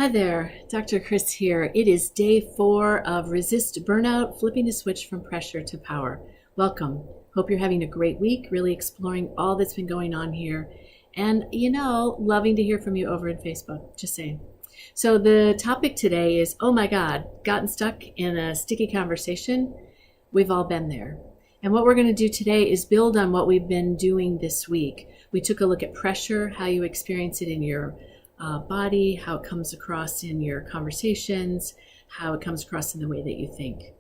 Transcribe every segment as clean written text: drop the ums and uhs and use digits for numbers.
Hi there, Dr. Chris here. It is day 4 of Resist Burnout, flipping the switch from pressure to power. Welcome. Hope you're having a great week, really exploring all that's been going on here. And, loving to hear from you over in Facebook, just saying. So the topic today is, oh my God, gotten stuck in a sticky conversation? We've all been there. And what we're going to do today is build on what we've been doing this week. We took a look at pressure, how you experience it in your body, how it comes across in your conversations, how it comes across in the way that you think.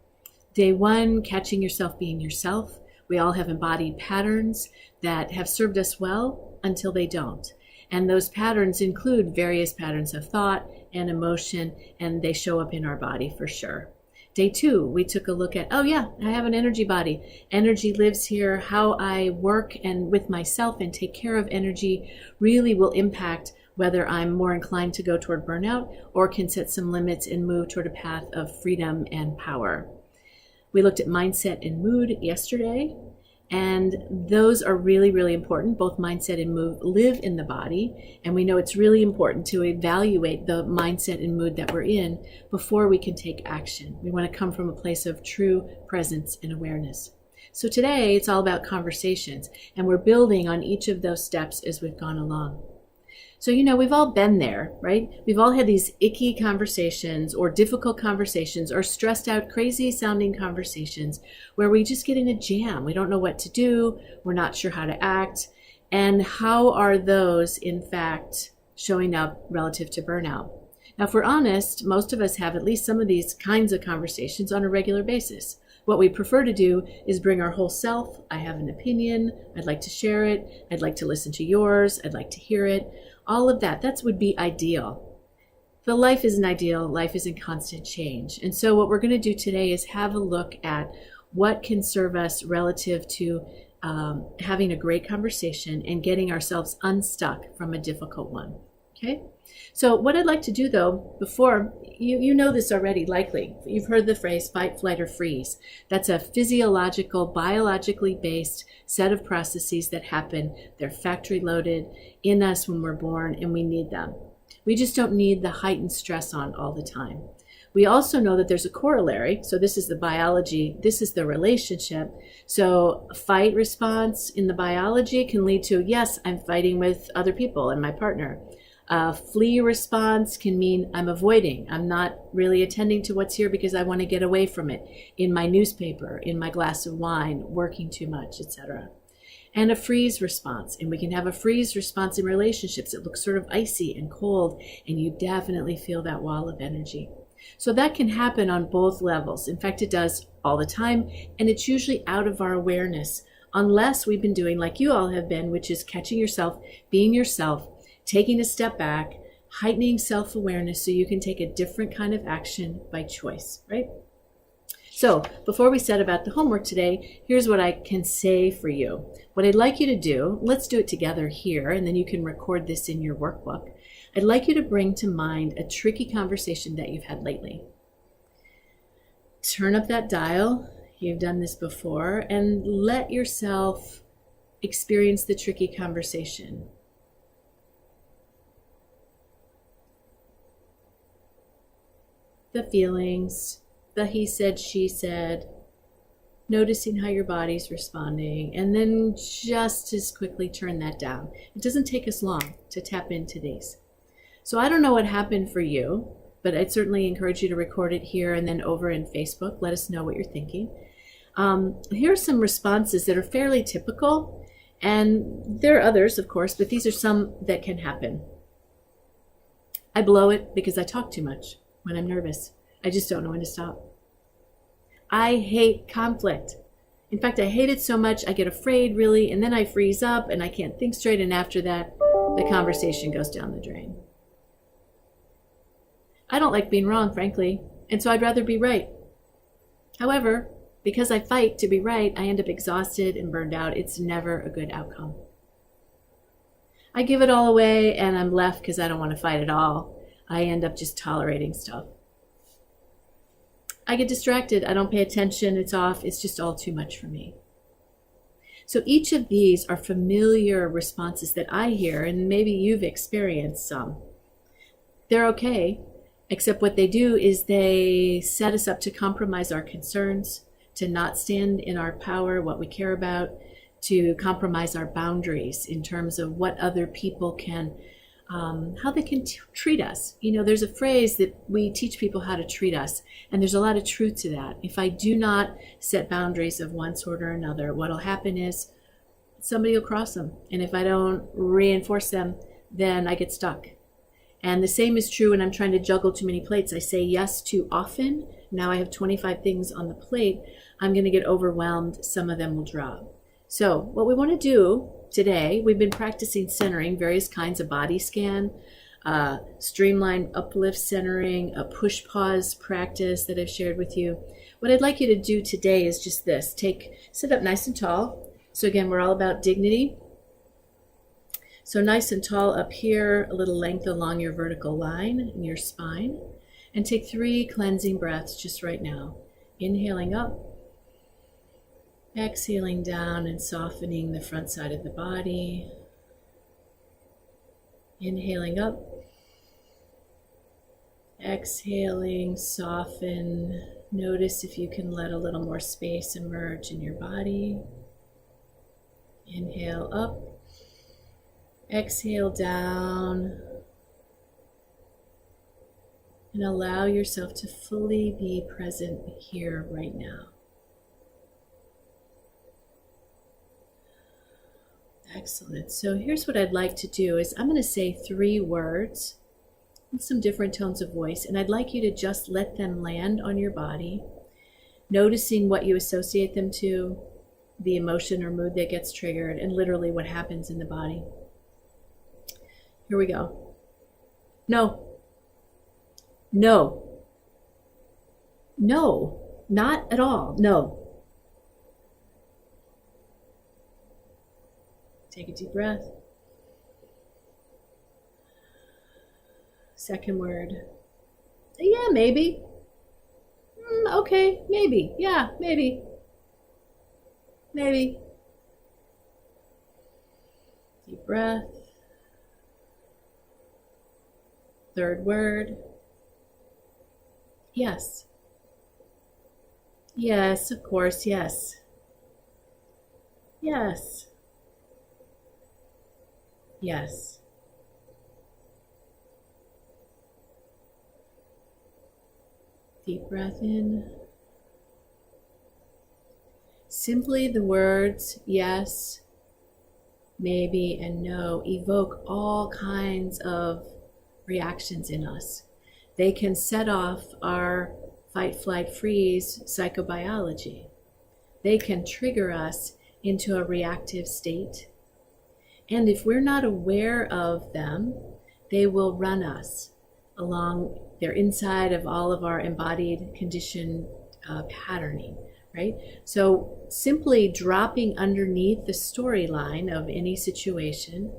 Day 1, catching yourself being yourself. We all have embodied patterns that have served us well until they don't. And those patterns include various patterns of thought and emotion, and they show up in our body for sure. Day 2, we took a look at, I have an energy body. Energy lives here. How I work and with myself and take care of energy really will impact whether I'm more inclined to go toward burnout or can set some limits and move toward a path of freedom and power. We looked at mindset and mood yesterday, and those are really, really important. Both mindset and mood live in the body, and we know it's really important to evaluate the mindset and mood that we're in before we can take action. We want to come from a place of true presence and awareness. So today, it's all about conversations, and we're building on each of those steps as we've gone along. So, we've all been there, right? We've all had these icky conversations or difficult conversations or stressed out, crazy sounding conversations where we just get in a jam. We don't know what to do. We're not sure how to act. And how are those, in fact, showing up relative to burnout? Now, if we're honest, most of us have at least some of these kinds of conversations on a regular basis. What we prefer to do is bring our whole self. I have an opinion. I'd like to share it. I'd like to listen to yours. I'd like to hear it. All of that would be ideal. But life isn't ideal. Life is in constant change. And so what we're going to do today is have a look at what can serve us relative to having a great conversation and getting ourselves unstuck from a difficult one. Okay? So what I'd like to do, though, before, you know this already, likely. You've heard the phrase fight, flight, or freeze. That's a physiological, biologically based set of processes that happen. They're factory loaded in us when we're born, and we need them. We just don't need the heightened stress on all the time. We also know that there's a corollary. So this is the biology, this is the relationship. So a fight response in the biology can lead to, yes, I'm fighting with other people and my partner. A flee response can mean I'm avoiding. I'm not really attending to what's here because I want to get away from it in my newspaper, in my glass of wine, working too much, etc. And a freeze response. And we can have a freeze response in relationships. It looks sort of icy and cold, and you definitely feel that wall of energy. So that can happen on both levels. In fact, it does all the time, and it's usually out of our awareness, unless we've been doing like you all have been, which is catching yourself, being yourself, taking a step back, heightening self-awareness so you can take a different kind of action by choice, right? So before we set about the homework today, here's what I can say for you. What I'd like you to do, let's do it together here, and then you can record this in your workbook. I'd like you to bring to mind a tricky conversation that you've had lately. Turn up that dial. You've done this before, and let yourself experience the tricky conversation. The feelings, the he said, she said, noticing how your body's responding, and then just as quickly turn that down. It doesn't take us long to tap into these. So I don't know what happened for you, but I'd certainly encourage you to record it here and then over in Facebook. Let us know what you're thinking. Here are some responses that are fairly typical, and there are others, of course, but these are some that can happen. I blow it because I talk too much. When I'm nervous, I just don't know when to stop. I hate conflict. In fact, I hate it so much I get afraid really, and then I freeze up and I can't think straight, and after that, the conversation goes down the drain. I don't like being wrong, frankly, and so I'd rather be right. However, because I fight to be right, I end up exhausted and burned out. It's never a good outcome. I give it all away and I'm left because I don't want to fight at all. I end up just tolerating stuff. I get distracted. I don't pay attention. It's off. It's just all too much for me. So each of these are familiar responses that I hear, and maybe you've experienced some. They're okay. Except what they do is they set us up to compromise our concerns, to not stand in our power, what we care about, to compromise our boundaries in terms of what other people can, how they can treat us. You know, there's a phrase that we teach people how to treat us, and there's a lot of truth to that. If I do not set boundaries of one sort or another, what'll happen is somebody will cross them. And if I don't reinforce them, then I get stuck. And the same is true when I'm trying to juggle too many plates. I say yes too often. Now I have 25 things on the plate. I'm going to get overwhelmed. Some of them will drop. So what we want to do today, we've been practicing centering, various kinds of body scan, streamlined uplift centering, a push pause practice that I've shared with you. What I'd like you to do today is just this. Sit up nice and tall. So again, we're all about dignity. So nice and tall up here, a little length along your vertical line in your spine. And take 3 cleansing breaths just right now. Inhaling up, exhaling down and softening the front side of the body. Inhaling up, exhaling, soften. Notice if you can let a little more space emerge in your body. Inhale up, exhale down, and allow yourself to fully be present here right now. Excellent. So here's what I'd like to do is I'm going to say 3 words in some different tones of voice, and I'd like you to just let them land on your body, noticing what you associate them to, the emotion or mood that gets triggered, and literally what happens in the body. Here we go. No. No. No. Not at all. No. Take a deep breath. Second word. Yeah, maybe. Okay, maybe. Yeah, maybe. Maybe. Deep breath. Third word. Yes. Yes, of course, yes. Yes. Yes. Deep breath in. Simply the words yes, maybe, and no evoke all kinds of reactions in us. They can set off our fight, flight, freeze psychobiology. They can trigger us into a reactive state. And if we're not aware of them, they will run us along. They're inside of all of our embodied conditioned patterning, right? So simply dropping underneath the storyline of any situation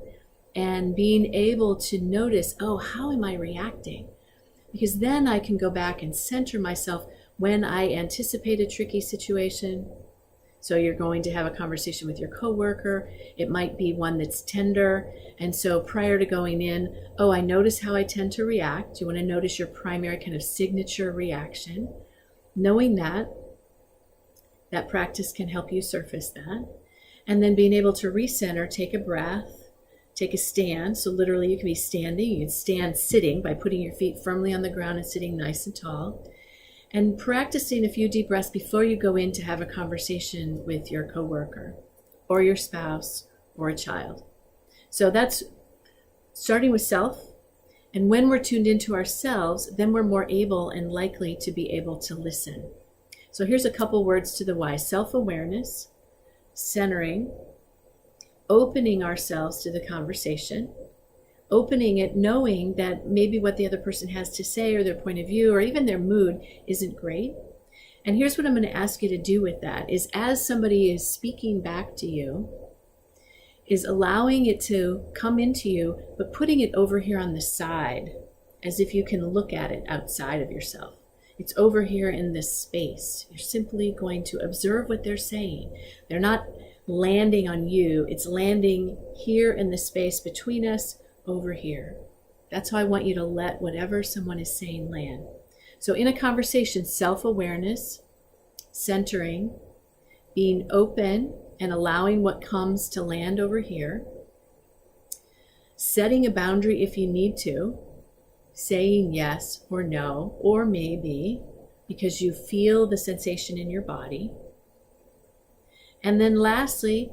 and being able to notice, oh, how am I reacting? Because then I can go back and center myself when I anticipate a tricky situation. So you're going to have a conversation with your coworker. It might be one that's tender. And so prior to going in, oh, I notice how I tend to react. You want to notice your primary kind of signature reaction. Knowing that practice can help you surface that. And then being able to recenter, take a breath, take a stand. So literally you can be standing. You can stand sitting by putting your feet firmly on the ground and sitting nice and tall. And practicing a few deep breaths before you go in to have a conversation with your coworker or your spouse or a child. So that's starting with self. And when we're tuned into ourselves, then we're more able and likely to be able to listen. So here's a couple words to the why. Self-awareness, centering, opening ourselves to the conversation, opening it, knowing that maybe what the other person has to say or their point of view or even their mood isn't great. And here's what I'm going to ask you to do with that is as somebody is speaking back to you, is allowing it to come into you, but putting it over here on the side as if you can look at it outside of yourself. It's over here in this space. You're simply going to observe what they're saying. They're not landing on you. It's landing here in the space between us over here. That's how I want you to let whatever someone is saying land. So in a conversation, self-awareness, centering, being open and allowing what comes to land over here, setting a boundary if you need to, saying yes or no or maybe because you feel the sensation in your body. And then lastly,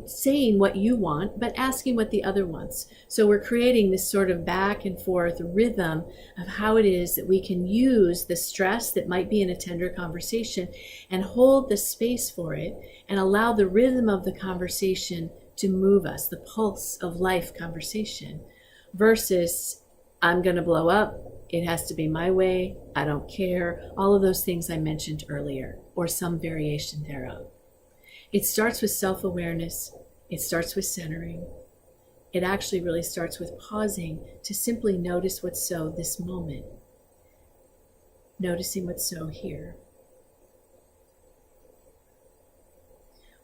saying what you want, but asking what the other wants. So we're creating this sort of back and forth rhythm of how it is that we can use the stress that might be in a tender conversation and hold the space for it and allow the rhythm of the conversation to move us, the pulse of life conversation, versus I'm going to blow up, it has to be my way, I don't care, all of those things I mentioned earlier, or some variation thereof. It starts with self-awareness. It starts with centering. It actually really starts with pausing to simply notice what's so this moment. Noticing what's so here.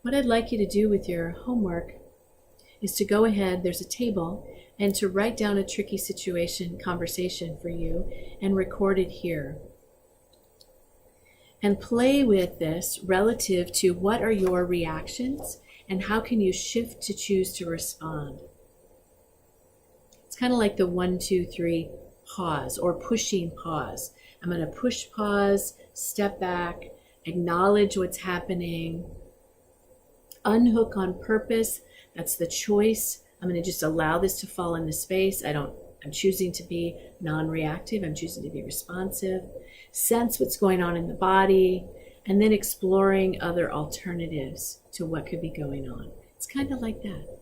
What I'd like you to do with your homework is to go ahead, there's a table, and to write down a tricky situation, conversation for you, and record it here. And play with this relative to what are your reactions and how can you shift to choose to respond. It's kind of like the 1, 2, 3 pause or pushing pause. I'm going to push pause, step back, acknowledge what's happening, unhook on purpose. That's the choice. I'm going to just allow this to fall into space. I'm choosing to be non-reactive. I'm choosing to be responsive. Sense what's going on in the body, and then exploring other alternatives to what could be going on. It's kind of like that.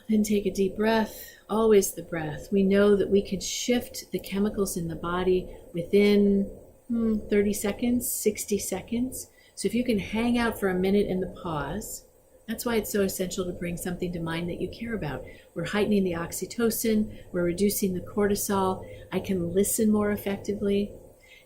Then take a deep breath, always the breath. We know that we can shift the chemicals in the body within 30 seconds, 60 seconds. So if you can hang out for a minute in the pause, that's why it's so essential to bring something to mind that you care about. We're heightening the oxytocin, we're reducing the cortisol. I can listen more effectively.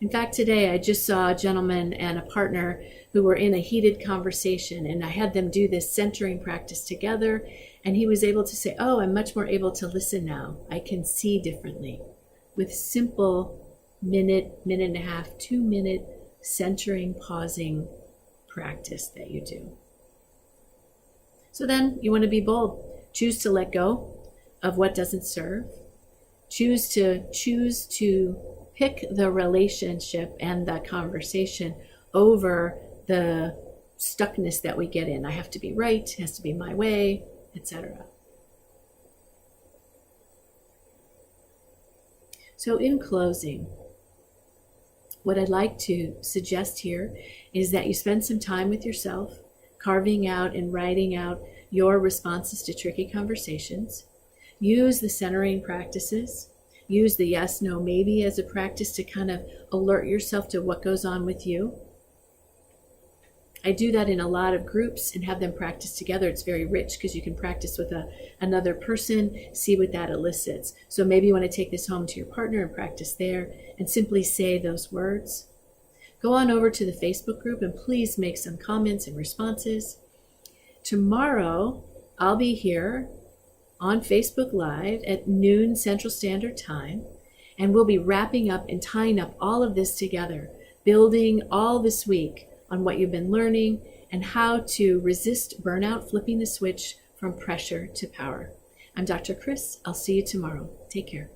In fact, today I just saw a gentleman and a partner who were in a heated conversation, and I had them do this centering practice together, and he was able to say, oh, I'm much more able to listen now. I can see differently with simple minute, minute and a half, 2-minute centering, pausing practice that you do. So then you want to be bold. Choose to let go of what doesn't serve. Choose to pick the relationship and the conversation over the stuckness that we get in. I have to be right, it has to be my way, etc. So in closing, what I'd like to suggest here is that you spend some time with yourself, carving out and writing out your responses to tricky conversations. Use the centering practices. Use the yes, no, maybe as a practice to kind of alert yourself to what goes on with you. I do that in a lot of groups and have them practice together. It's very rich because you can practice with another person, see what that elicits. So maybe you want to take this home to your partner and practice there and simply say those words. Go on over to the Facebook group and please make some comments and responses. Tomorrow, I'll be here on Facebook Live at noon Central Standard Time, and we'll be wrapping up and tying up all of this together, building all this week on what you've been learning and how to resist burnout, flipping the switch from pressure to power. I'm Dr. Chris. I'll see you tomorrow. Take care.